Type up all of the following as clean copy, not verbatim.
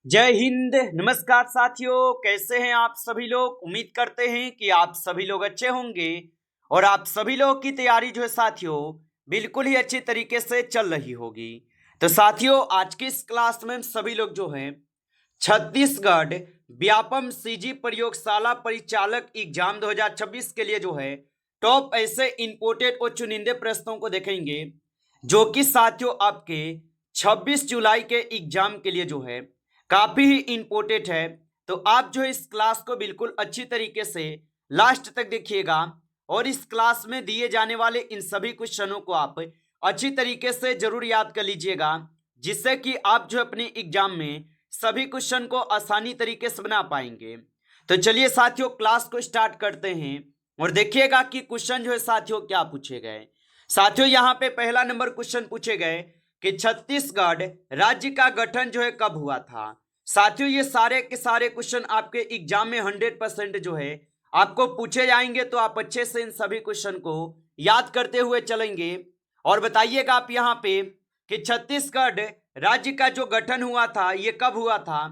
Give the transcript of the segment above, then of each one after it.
जय हिंद। नमस्कार साथियों, कैसे हैं आप सभी लोग। उम्मीद करते हैं कि आप सभी लोग अच्छे होंगे और आप सभी लोग की तैयारी जो है साथियों बिल्कुल ही अच्छी तरीके से चल रही होगी। तो साथियों, आज की इस क्लास में हम सभी लोग जो हैं छत्तीसगढ़ व्यापम सीजी प्रयोगशाला परिचालक एग्जाम 2026 के लिए जो है टॉप ऐसे इंपोर्टेड और चुनिंदे प्रश्नों को देखेंगे जो कि साथियों आपके 26 जुलाई के एग्जाम के लिए जो है काफी ही इंपोर्टेंट है। तो आप जो है इस क्लास को बिल्कुल अच्छी तरीके से लास्ट तक देखिएगा और इस क्लास में दिए जाने वाले इन सभी क्वेश्चनों को आप अच्छी तरीके से जरूर याद कर लीजिएगा, जिससे कि आप जो अपने एग्जाम में सभी क्वेश्चन को आसानी तरीके से बना पाएंगे। तो चलिए साथियों, क्लास को स्टार्ट करते हैं और देखिएगा कि क्वेश्चन जो है साथियों क्या पूछे गए। साथियों, यहाँ पे पहला नंबर क्वेश्चन पूछे गए कि छत्तीसगढ़ राज्य का गठन जो है कब हुआ था। साथियों, ये सारे के सारे क्वेश्चन आपके एग्जाम में 100% जो है आपको पूछे जाएंगे, तो आप अच्छे से इन सभी क्वेश्चन को याद करते हुए चलेंगे। और बताइएगा आप यहाँ पे कि छत्तीसगढ़ राज्य का जो गठन हुआ था ये कब हुआ था।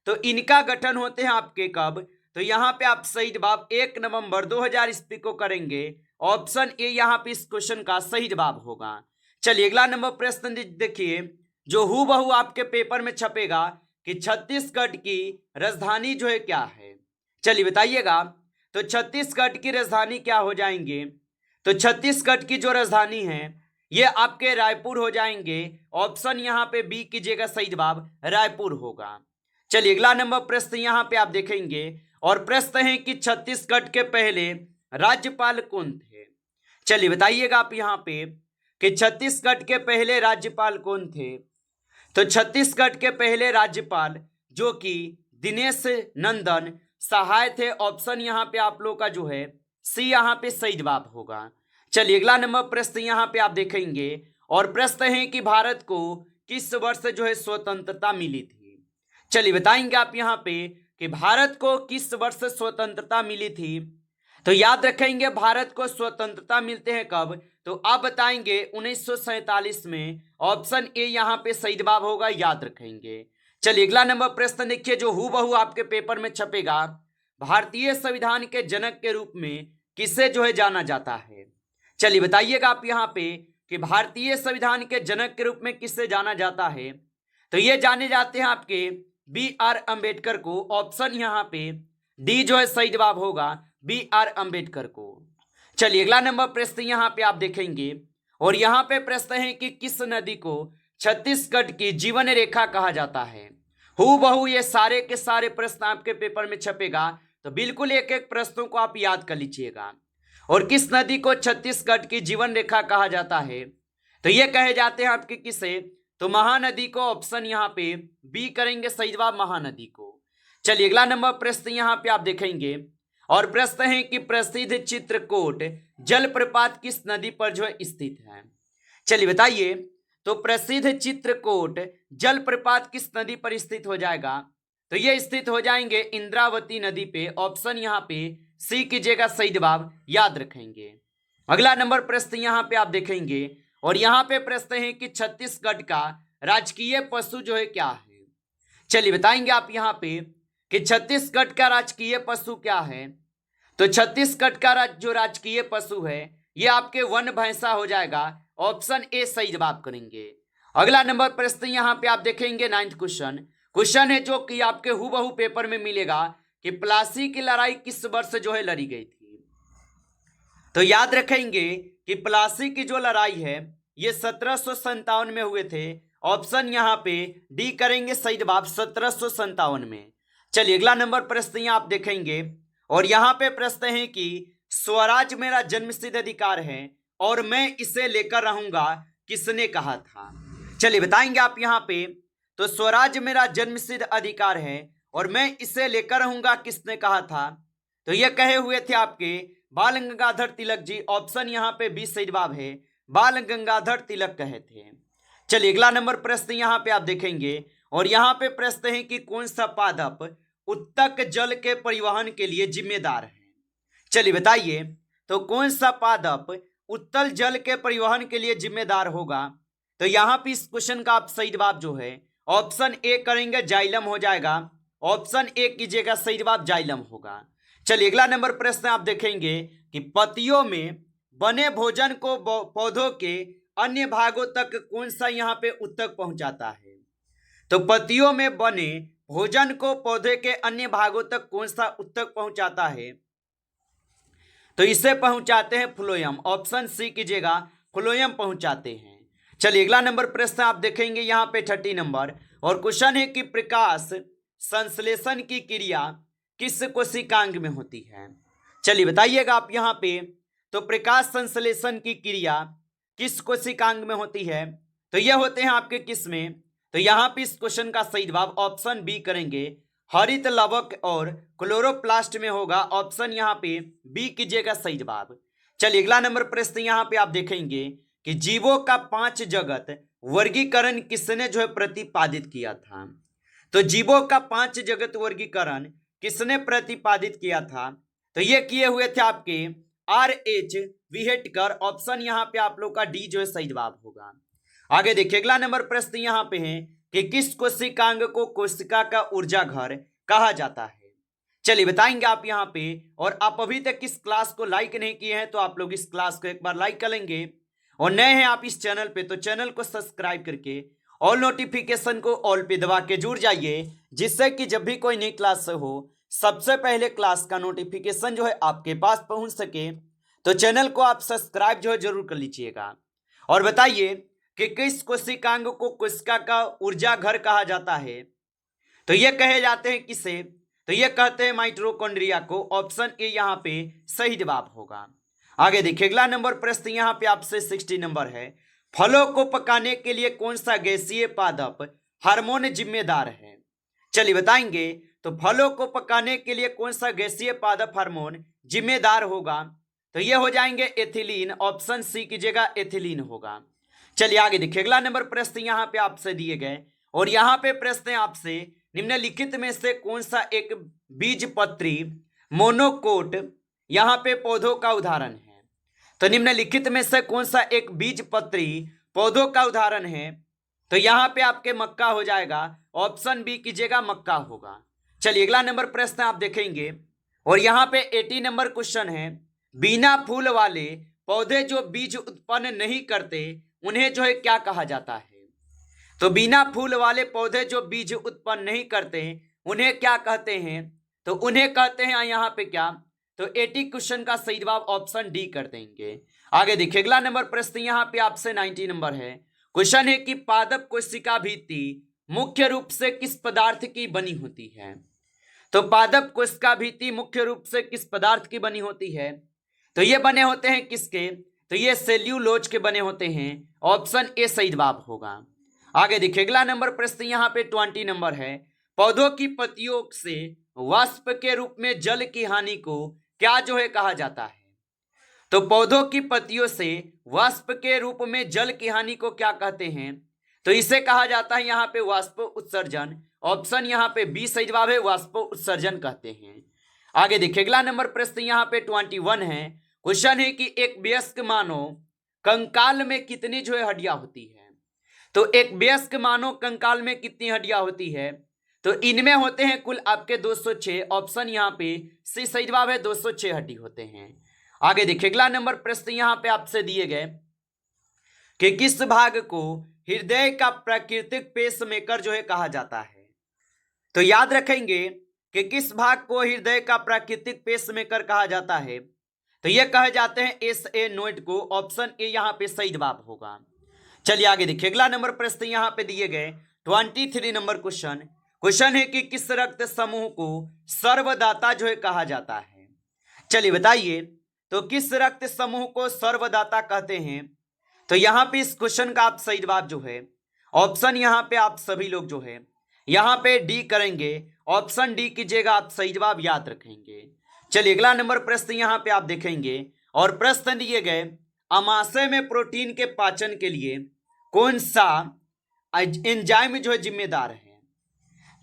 तो इनका गठन होते हैं आपके कब, तो यहाँ पे आप सही जवाब 1 नवंबर 2000 ईस्वी को करेंगे। ऑप्शन ए यहाँ पे इस क्वेश्चन का सही जवाब होगा। चलिए अगला नंबर प्रश्न देखिए, जो हूबहू आपके पेपर में छपेगा कि छत्तीसगढ़ की राजधानी जो है क्या है। चलिए बताइएगा, तो छत्तीसगढ़ की राजधानी क्या हो जाएंगे। तो छत्तीसगढ़ की जो राजधानी है ये आपके रायपुर हो जाएंगे। ऑप्शन यहाँ पे बी कीजिएगा, सही जवाब रायपुर होगा। चलिए अगला नंबर प्रश्न यहाँ पे आप देखेंगे और प्रश्न है कि छत्तीसगढ़ के पहले राज्यपाल कौन थे। चलिए बताइएगा आप यहाँ पे कि छत्तीसगढ़ के पहले राज्यपाल कौन थे। तो छत्तीसगढ़ के पहले राज्यपाल जो कि दिनेश नंदन सहाय थे। ऑप्शन यहाँ पे आप लोग का जो है सी यहाँ पे सही जवाब होगा। चलिए अगला नंबर प्रश्न यहाँ पे आप देखेंगे और प्रश्न है कि भारत को किस वर्ष जो है स्वतंत्रता मिली थी। चलिए बताएंगे आप यहाँ पे कि भारत को किस वर्ष स्वतंत्रता मिली थी। तो याद रखेंगे भारत को स्वतंत्रता मिलते हैं कब, तो आप बताएंगे 1947 में। ऑप्शन ए यहाँ पे सही जवाब होगा, याद रखेंगे। चलिए अगला नंबर प्रश्न देखिए, जो हूबहू आपके पेपर में छपेगा। भारतीय संविधान के जनक के रूप में किसे जो है जाना जाता है। चलिए बताइएगा आप यहाँ पे कि भारतीय संविधान के जनक के रूप में किसे जाना जाता है। तो ये जाने जाते हैं आपके B.R. अम्बेडकर को। ऑप्शन यहाँ पे डी जो है सही जवाब होगा, B.R. अम्बेडकर को। चलिए अगला नंबर प्रश्न यहाँ पे आप देखेंगे और यहाँ पे प्रश्न है कि किस नदी को छत्तीसगढ़ की जीवन रेखा कहा जाता है। हूबहू ये सारे के सारे प्रश्न आपके पेपर में छपेगा, तो बिल्कुल एक एक प्रश्नों को आप याद कर लीजिएगा। और किस नदी को छत्तीसगढ़ की जीवन रेखा कहा जाता है, तो ये कहे जाते हैं आपके किसे, तो महानदी को। ऑप्शन यहाँ पे बी करेंगे, सही जवाब महानदी को। चलिए अगला नंबर प्रश्न यहाँ पे आप देखेंगे और प्रश्न है कि प्रसिद्ध चित्रकूट जलप्रपात किस नदी पर जो है स्थित है। चलिए बताइए, तो प्रसिद्ध चित्रकूट जलप्रपात किस नदी पर स्थित हो जाएगा। तो ये स्थित हो जाएंगे इंद्रावती नदी पे। ऑप्शन यहाँ पे सी कीजिएगा, सही जवाब याद रखेंगे। अगला नंबर प्रश्न यहाँ पे आप देखेंगे और यहाँ पे प्रश्न है कि छत्तीसगढ़ का राजकीय पशु जो है क्या है। चलिए बताएंगे आप यहाँ पे कि छत्तीसगढ़ का राजकीय पशु क्या है। तो छत्तीसगढ़ का जो राजकीय पशु है ये आपके वन भैंसा हो जाएगा। ऑप्शन ए सही जवाब करेंगे। अगला नंबर प्रश्न यहाँ पे आप देखेंगे 9th क्वेश्चन है जो कि आपके हूबहू पेपर में मिलेगा कि प्लासी की लड़ाई किस वर्ष जो है लड़ी गई थी। तो याद रखेंगे कि प्लासी की जो लड़ाई है ये 1757 में हुए थे। ऑप्शन यहाँ पे डी करेंगे, सही जवाब 1757 में। चलिए अगला नंबर प्रश्न यहाँ आप देखेंगे और यहाँ पे प्रश्न है कि स्वराज मेरा जन्मसिद्ध अधिकार है और मैं इसे लेकर रहूंगा, किसने कहा था। चलिए बताएंगे आप यहाँ पे, तो स्वराज मेरा जन्मसिद्ध अधिकार है और मैं इसे लेकर रहूंगा, किसने कहा था। तो ये कहे हुए थे आपके बाल गंगाधर तिलक जी। ऑप्शन यहाँ पे बी सही जवाब है, बाल गंगाधर तिलक कहे थे। चलिए अगला नंबर प्रश्न यहाँ पे आप देखेंगे और यहाँ पे प्रश्न है कि कौन सा पादप उत्तक जल के परिवहन के लिए जिम्मेदार है। चलिए बताइए, तो कौन सा पादप उत्तल जल के परिवहन के लिए जिम्मेदार होगा। तो यहाँ पे इस क्वेश्चन का आप सही जवाब जो है ऑप्शन ए करेंगे जाइलम हो जाएगा। ऑप्शन ए कीजिएगा, सही जवाब जाइलम होगा। चलिए अगला नंबर प्रश्न आप देखेंगे कि पत्तियों में बने भोजन को पौधों के अन्य भागों तक कौन सा यहाँ पे उत्तक पहुंचाता है। तो पत्तियों में बने भोजन को पौधे के अन्य भागों तक कौन सा उत्तक पहुंचाता है। तो इसे पहुंचाते हैं फ्लोएम। ऑप्शन सी कीजिएगा, फ्लोएम पहुंचाते हैं। चलिए अगला नंबर प्रश्न आप देखेंगे यहाँ पे 30 नंबर, और क्वेश्चन है कि प्रकाश संश्लेषण की क्रिया किस कोशिकांग में होती है। चलिए बताइएगा आप यहाँ पे। तो प्रकाश संश्लेषण की क्रिया किस कोशिकांग में होती है। तो ये होते हैं आपके किस में। तो यहाँ पे इस क्वेश्चन का सही जवाब ऑप्शन बी करेंगे, हरित लवक और क्लोरोप्लास्ट में होगा। ऑप्शन यहाँ पे बी कीजिएगा, सही जवाब। चलिए अगला नंबर प्रश्न यहाँ पे आप देखेंगे कि जीवों का 5 जगत वर्गीकरण किसने जो है प्रतिपादित किया था। तो जीवों का 5 जगत वर्गीकरण किसने प्रतिपादित किया था। तो ये किए हुए थे आपके R.H. विहेटकर। ऑप्शन यहाँ पे आप लोग का डी जो है सही जवाब होगा। आगे देखिए अगला नंबर प्रश्न यहाँ पे है कि किस कोशिकांग को कोशिका का ऊर्जा घर कहा जाता है। चलिए बताएंगे आप यहाँ पे। और आप अभी तक इस क्लास को लाइक नहीं किए हैं तो आप लोग इस क्लास को एक बार लाइक कर लेंगे, और नए हैं आप इस चैनल पे तो चैनल को सब्सक्राइब करके ऑल नोटिफिकेशन को ऑल पे दबा के जुड़ जाइए, जिससे कि जब भी कोई नई क्लास हो सबसे पहले क्लास का नोटिफिकेशन जो है आपके पास पहुंच सके। तो चैनल को आप सब्सक्राइब जो है जरूर कर लीजिएगा। और बताइए कि किस कोशिकांग को कोशिका का ऊर्जा घर कहा जाता है। तो ये कहे जाते हैं किसे। तो ये कहते हैं माइटोकॉन्ड्रिया को। ऑप्शन ए यहाँ पे सही जवाब होगा। आगे देखिए अगला नंबर प्रश्न यहाँ पे आपसे 60 नंबर है, फलों को पकाने के लिए कौन सा गैसीय पादप हार्मोन जिम्मेदार है। चलिए बताएंगे। तो फलों को पकाने के लिए कौन सा गैसीय पादप हार्मोन जिम्मेदार होगा। तो ये हो जाएंगे एथिलीन। ऑप्शन सी कीजिएगा, एथिलीन होगा। चलिए आगे देखिए अगला नंबर प्रश्न यहाँ पे आपसे दिए गए, और यहाँ पे प्रश्न है आपसे निम्नलिखित में से कौन सा एक बीजपत्री मोनोकोट यहाँ पे पौधों का उदाहरण है। तो निम्नलिखित में से कौन सा एक बीजपत्री पौधों का उदाहरण है। तो यहाँ पे आपके मक्का हो जाएगा। ऑप्शन बी कीजिएगा, मक्का होगा। चलिए अगला नंबर प्रश्न आप देखेंगे, और यहाँ पे 80 नंबर क्वेश्चन है, बिना फूल वाले पौधे जो बीज उत्पन्न नहीं करते उन्हें जो है क्या कहा जाता है। तो बिना फूल वाले पौधे जो बीज उत्पन्न नहीं करते उन्हें क्या कहते हैं। तो उन्हें कहते हैं यहाँ पे क्या। तो 80 क्वेश्चन का सही जवाब ऑप्शन डी कर देंगे। आगे देखिए अगला नंबर प्रश्न यहाँ पे आपसे 90 नंबर है। क्वेश्चन है कि पादप कोशिका भित्ति मुख्य रूप से किस पदार्थ की बनी होती है। तो पादप कोशिका भित्ति मुख्य रूप से किस पदार्थ की बनी होती है। तो ये बने होते हैं किसके। तो ये सेल्यूलोज के बने होते हैं। ऑप्शन ए सही जवाब होगा। आगे देखिए अगला नंबर प्रश्न यहाँ पे 20 नंबर है, पौधों की पत्तियों से वाष्प के रूप में जल की हानि को क्या जो है कहा जाता है। तो पौधों की पत्तियों से वाष्प के रूप में जल की हानि को क्या कहते हैं। तो इसे कहा जाता है यहाँ पे वाष्प उत्सर्जन। ऑप्शन यहाँ पे बी सही जवाब है, वाष्प उत्सर्जन कहते हैं। आगे देखिए अगला नंबर प्रश्न यहाँ पे 21 है। क्वेश्चन है कि एक वयस्क मानव कंकाल में कितनी जो है हड्डियां होती है। तो एक वयस्क मानव कंकाल में कितनी हड्डियां होती है। तो इनमें होते हैं कुल आपके 206। ऑप्शन यहाँ पे सी सही जवाब है, 206 हड्डी होते हैं। आगे देखिए अगला नंबर प्रश्न यहाँ पे आपसे दिए गए कि किस भाग को हृदय का प्राकृतिक पेसमेकर जो है कहा जाता है। तो याद रखेंगे कि किस भाग को हृदय का प्राकृतिक पेसमेकर कहा जाता है। तो ये कहे जाते हैं एस ए नोड को। ऑप्शन ए यहाँ पे सही जवाब होगा। चलिए आगे देखिए अगला नंबर प्रश्न यहाँ पे दिए गए 23 नंबर क्वेश्चन है कि किस रक्त समूह को सर्वदाता जो है कहा जाता है। चलिए बताइए। तो किस रक्त समूह को सर्वदाता कहते हैं। तो यहाँ पे इस क्वेश्चन का आप सही जवाब जो है ऑप्शन यहाँ पे आप सभी लोग जो है यहाँ पे डी करेंगे। ऑप्शन डी कीजिएगा, आप सही जवाब याद रखेंगे। चलिए अगला नंबर प्रश्न यहाँ पे आप देखेंगे, और प्रश्न दिए गए अमाशय में प्रोटीन के पाचन के लिए कौन सा एंजाइम जो है जिम्मेदार है।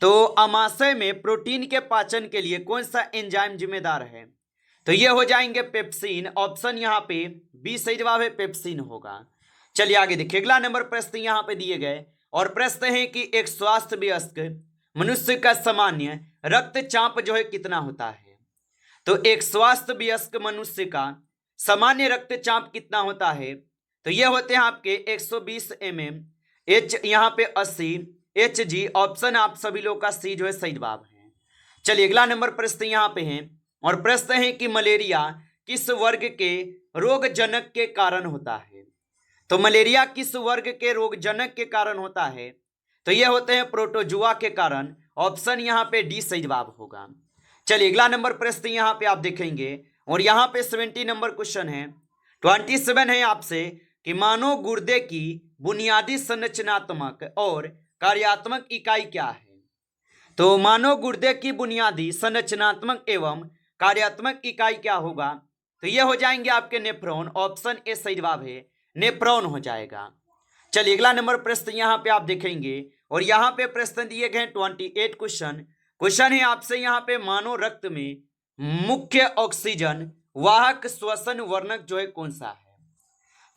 तो अमाशय में प्रोटीन के पाचन के लिए कौन सा एंजाइम जिम्मेदार है। तो ये हो जाएंगे पेप्सिन। ऑप्शन यहाँ पे बी सही जवाब है, पेप्सिन होगा। चलिए आगे देखिए अगला नंबर प्रश्न यहाँ पे दिए गए, और प्रश्न है कि एक स्वास्थ्य वयस्क मनुष्य का सामान्य रक्तचाप जो है कितना होता है। तो एक स्वास्थ्य वयस्क मनुष्य का सामान्य रक्तचाप कितना होता है, तो ये होते हैं आपके 120 mm, एच यहाँ पे 80 Hg। ऑप्शन आप सभी लोग का सी जो है सही जवाब है। चलिए अगला नंबर प्रश्न यहाँ पे है और प्रश्न है कि मलेरिया किस वर्ग के रोगजनक के कारण होता है। तो मलेरिया किस वर्ग के रोगजनक के कारण होता है, तो ये होते हैं प्रोटोजुआ के कारण। ऑप्शन यहाँ पे डी सही जवाब होगा। चलिए अगला नंबर प्रश्न यहाँ पे आप देखेंगे और यहाँ पे 70 नंबर क्वेश्चन है। 27 है आपसे कि मानव गुर्दे की बुनियादी संरचनात्मक और कार्यात्मक इकाई क्या है। तो मानव गुर्दे की बुनियादी संरचनात्मक एवं कार्यात्मक इकाई क्या होगा, तो ये हो जाएंगे आपके नेफ्रॉन। ऑप्शन ए सही जवाब है, नेफ्रॉन हो जाएगा। चलिए अगला नंबर प्रश्न यहाँ पे आप देखेंगे और यहाँ पे प्रश्न दिए गए 28 क्वेश्चन है आपसे यहाँ पे मानव रक्त में मुख्य ऑक्सीजन वाहक श्वसन वर्णक जो है कौन सा है।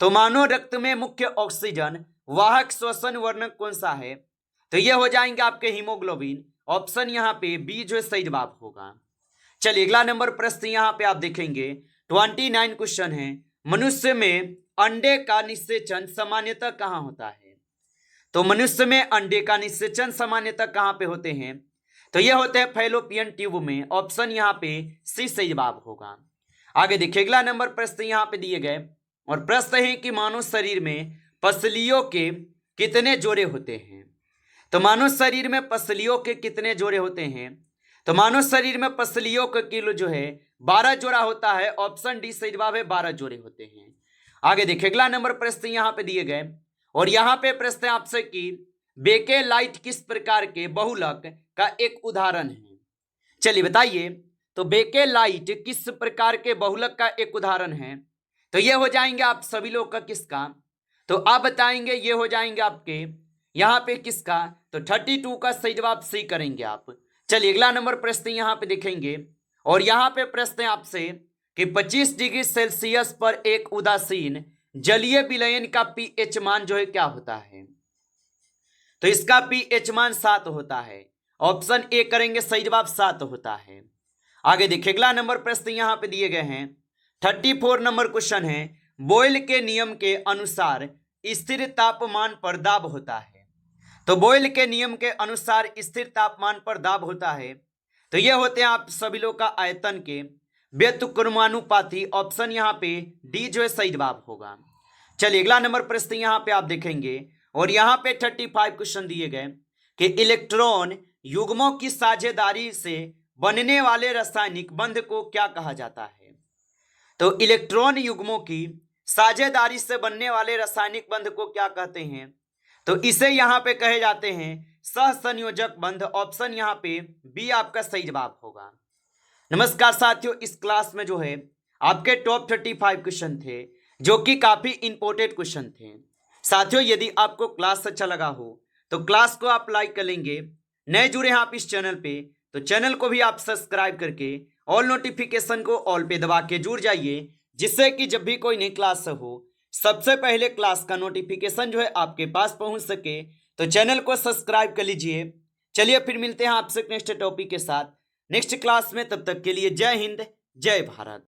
तो मानव रक्त में मुख्य ऑक्सीजन वाहक श्वसन वर्णक कौन सा है, तो ये हो जाएंगे आपके हीमोग्लोबिन। ऑप्शन यहाँ पे बी जो है सही जवाब होगा। चलिए अगला नंबर प्रश्न यहाँ पे आप देखेंगे 29 क्वेश्चन है। मनुष्य में अंडे का निषेचन सामान्यतः कहाँ होता है। तो मनुष्य में अंडे का निषेचन सामान्यतः कहाँ पे होते हैं, तो ये होते हैं फैलोपियन ट्यूब में। ऑप्शन यहाँ पे सी सही जवाब होगा। आगे देखिए अगला नंबर प्रश्न यहाँ पे दिए गए और प्रश्न है कि मानव शरीर में पसलियों के कितने जोड़े होते हैं। तो मानव शरीर में पसलियों के कितने जोड़े होते हैं, तो मानव शरीर में पसलियों का किलो जो है 12 जोड़ा होता है। ऑप्शन डी सही जवाब है, 12 जोड़े होते हैं। आगे देखिए अगला नंबर प्रश्न यहाँ पे दिए गए और यहाँ पे प्रश्न आपसे कि बेकेलाइट किस प्रकार के बहुलक का एक उदाहरण है। चलिए बताइए, तो बेकेलाइट किस प्रकार के बहुलक का एक उदाहरण है, तो ये हो जाएंगे आप सभी लोग का किसका, तो आप बताएंगे ये हो जाएंगे आपके यहाँ पे किसका, तो 32 का सही जवाब सी करेंगे आप। चलिए अगला नंबर प्रश्न यहाँ पे देखेंगे और यहाँ पे प्रश्न आपसे कि 25 डिग्री सेल्सियस पर एक उदासीन जलीय विलयन का पीएच मान जो है क्या होता है। तो इसका पीएच मान 7 होता है। ऑप्शन ए करेंगे, सही जवाब 7 होता है। आगे देखिए अगला नंबर प्रश्न यहाँ पे दिए गए हैं 34 नंबर क्वेश्चन है। बॉयल के नियम के अनुसार स्थिर तापमान पर दाब होता है। तो बॉयल के नियम के अनुसार स्थिर तापमान पर दाब होता है, तो ये होते हैं आप सभी लोग का आयतन के व्युत्क्रमानुपाती। ऑप्शन यहाँ पे डी जो है सही जवाब होगा। चलिए अगला नंबर प्रश्न यहाँ पे आप देखेंगे और यहाँ पे 35 क्वेश्चन दिए गए कि इलेक्ट्रॉन युग्मों की साझेदारी से बनने वाले रासायनिक बंध को क्या कहा जाता है। तो इलेक्ट्रॉन युग्मों की साझेदारी से बनने वाले रासायनिक बंध को क्या कहते हैं, तो इसे यहाँ पे कहे जाते हैं सहसंयोजक बंध। ऑप्शन यहाँ पे बी आपका सही जवाब होगा। नमस्कार साथियों, इस क्लास में जो है आपके टॉप 35 क्वेश्चन थे जो कि काफी इंपॉर्टेंट क्वेश्चन थे। साथियों यदि आपको क्लास अच्छा लगा हो तो क्लास को आप लाइक कर लेंगे। नए जुड़े हैं आप इस चैनल पे तो चैनल को भी आप सब्सक्राइब करके ऑल नोटिफिकेशन को ऑल पे दबा के जुड़ जाइए, जिससे कि जब भी कोई नई क्लास हो सबसे पहले क्लास का नोटिफिकेशन जो है आपके पास पहुंच सके। तो चैनल को सब्सक्राइब कर लीजिए। चलिए फिर मिलते हैं आपसे नेक्स्ट टॉपिक के साथ नेक्स्ट क्लास में। तब तक के लिए जय हिंद, जय भारत।